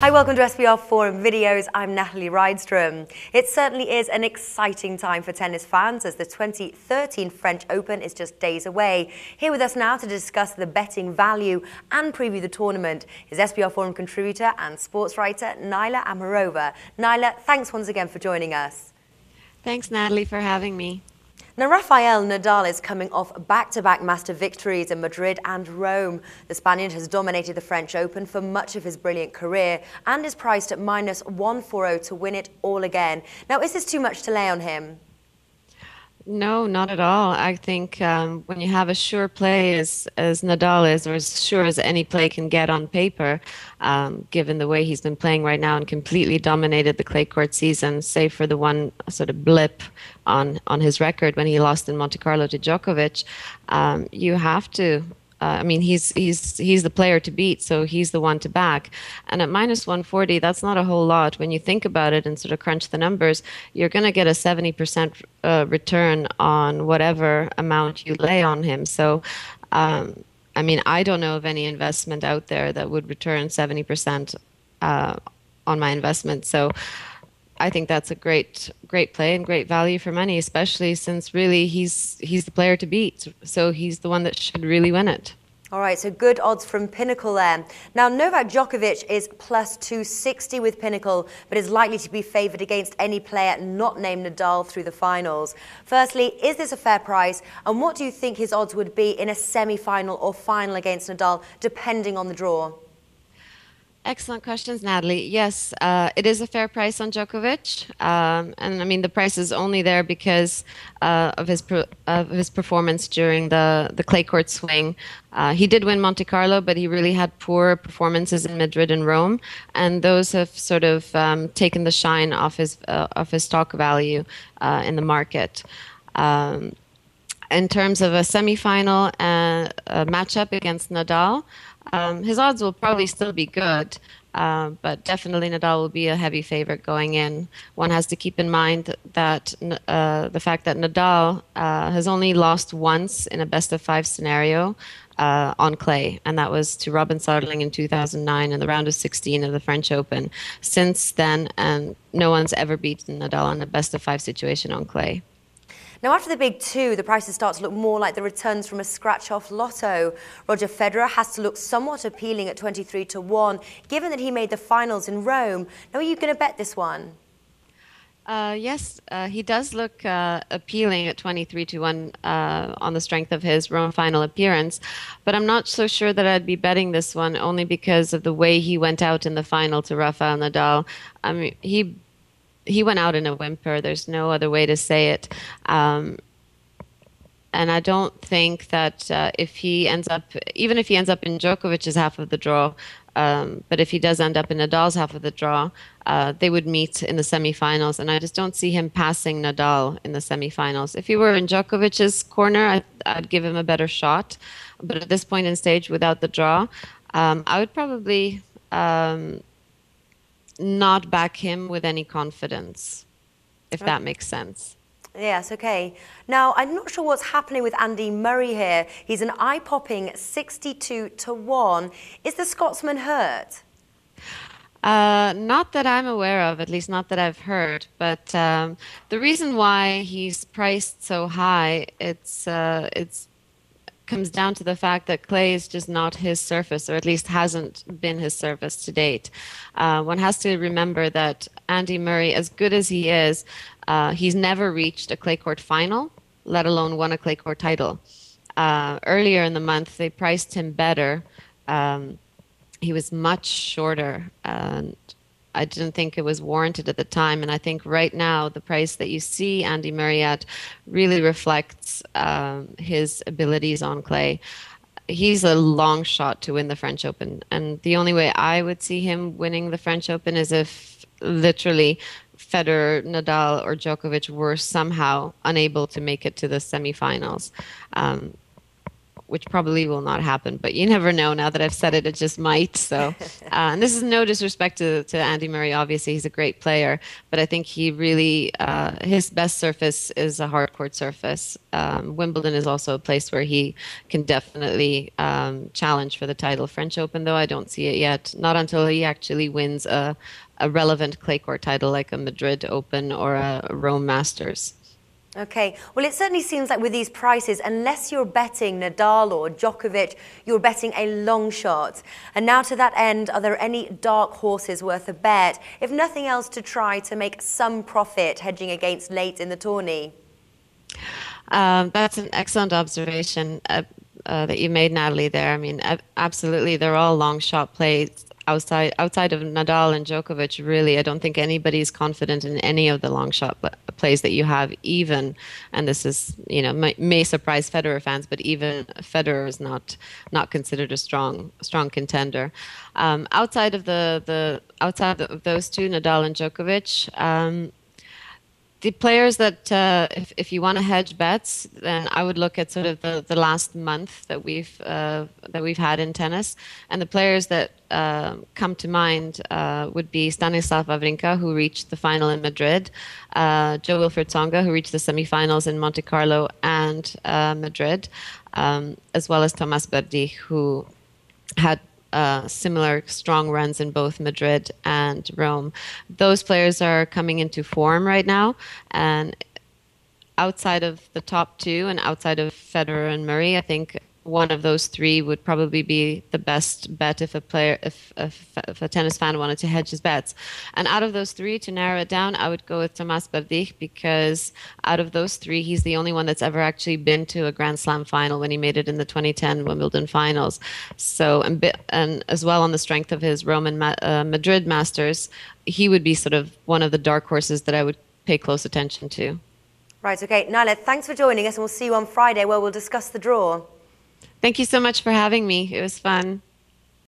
Hi, welcome to SBRForum videos. I'm Natalie Rydström. It certainly is an exciting time for tennis fans as the 2013 French Open is just days away. Here with us now to discuss the betting value and preview the tournament is SBRForum contributor and sports writer Nila Amerova. Nila, thanks once again for joining us. Thanks, Natalie, for having me. Now, Rafael Nadal is coming off back-to-back master victories in Madrid and Rome. The Spaniard has dominated the French Open for much of his brilliant career and is priced at -140 to win it all again. Now, is this too much to lay on him? No, not at all. I think when you have a sure play as Nadal is, or as sure as any play can get on paper, given the way he's been playing right now and completely dominated the clay court season, save for the one sort of blip on his record when he lost in Monte Carlo to Djokovic, you have to. I mean, he's the player to beat, so he's the one to back. And at -140, that's not a whole lot. When you think about it and sort of crunch the numbers, you're going to get a 70% return on whatever amount you lay on him. So, I mean, I don't know of any investment out there that would return 70% on my investment. So I think that's a great play and great value for money, especially since really he's the player to beat. So he's the one that should really win it. All right, so good odds from Pinnacle there. Now, Novak Djokovic is +260 with Pinnacle, but is likely to be favoured against any player not named Nadal through the finals. Firstly, is this a fair price? And what do you think his odds would be in a semi-final or final against Nadal, depending on the draw? Excellent questions, Natalie. Yes, it is a fair price on Djokovic, and I mean the price is only there because of his performance during the clay court swing. He did win Monte Carlo, but he really had poor performances in Madrid and Rome, and those have sort of taken the shine off his stock value in the market. In terms of a semifinal matchup against Nadal, his odds will probably still be good, but definitely Nadal will be a heavy favorite going in. One has to keep in mind that the fact that Nadal has only lost once in a best-of-5 scenario on clay, and that was to Robin Soderling in 2009 in the round of 16 of the French Open. Since then, no one's ever beaten Nadal in a best-of-5 situation on clay. Now, after the big two, the prices start to look more like the returns from a scratch-off lotto. Roger Federer has to look somewhat appealing at 23 to 1, given that he made the finals in Rome. Now, are you going to bet this one? Yes, he does look appealing at 23 to 1 on the strength of his Rome final appearance, but I'm not so sure that I'd be betting this one only because of the way he went out in the final to Rafael Nadal. I mean, he went out in a whimper. There's no other way to say it. And I don't think that even if he ends up in Djokovic's half of the draw, but if he does end up in Nadal's half of the draw, they would meet in the semifinals. And I just don't see him passing Nadal in the semifinals. If he were in Djokovic's corner, I'd give him a better shot. But at this point in stage, without the draw, I would probably not back him with any confidence, if that makes sense. Yes, okay. Now, I'm not sure what's happening with Andy Murray here. He's an eye-popping 62 to 1. Is the Scotsman hurt? Not that I'm aware of, at least not that I've heard. But the reason why he's priced so high, it's comes down to the fact that clay is just not his surface, or at least hasn't been his surface to date. One has to remember that Andy Murray, as good as he is, he's never reached a clay court final, let alone won a clay court title. Earlier in the month, they priced him better. He was much shorter, and I didn't think it was warranted at the time. And I think right now the price that you see Andy Murray at really reflects his abilities on clay. He's a long shot to win the French Open. And the only way I would see him winning the French Open is if literally Federer, Nadal, or Djokovic were somehow unable to make it to the semifinals. which probably will not happen, but you never know. Now that I've said it, it just might. So, and this is no disrespect to Andy Murray. Obviously, he's a great player, but I think he really, his best surface is a hard court surface. Wimbledon is also a place where he can definitely challenge for the title. French Open, though, I don't see it yet. Not until he actually wins a relevant clay court title like a Madrid Open or a Rome Masters. Okay, well, it certainly seems like with these prices, unless you're betting Nadal or Djokovic, you're betting a long shot. And now to that end, are there any dark horses worth a bet, if nothing else to try to make some profit hedging against late in the tourney? That's an excellent observation that you made, Natalie, there. I mean, absolutely, they're all long shot plays. Outside of Nadal and Djokovic, really, I don't think anybody's confident in any of the long shot plays that you have. Even, and this is, may surprise Federer fans, but even Federer is not considered a strong contender. Outside of outside of those two, Nadal and Djokovic. The players that, if you want to hedge bets, then I would look at sort of the last month that we've had in tennis, and the players that come to mind would be Stanislav Wawrinka, who reached the final in Madrid, Jo-Wilfried Tsonga, who reached the semifinals in Monte Carlo and Madrid, as well as Thomas Berdych, who had similar strong runs in both Madrid and Rome. Those players are coming into form right now, and outside of the top two and outside of Federer and Murray, I think one of those three would probably be the best bet if a tennis fan wanted to hedge his bets. And out of those three, to narrow it down, I would go with Thomas Berdych, because out of those three, he's the only one that's ever actually been to a Grand Slam final when he made it in the 2010 Wimbledon finals. So, and as well on the strength of his Rome and Madrid Masters, he would be sort of one of the dark horses that I would pay close attention to. Right, okay. Nila, thanks for joining us, and we'll see you on Friday where we'll discuss the draw. Thank you so much for having me. It was fun.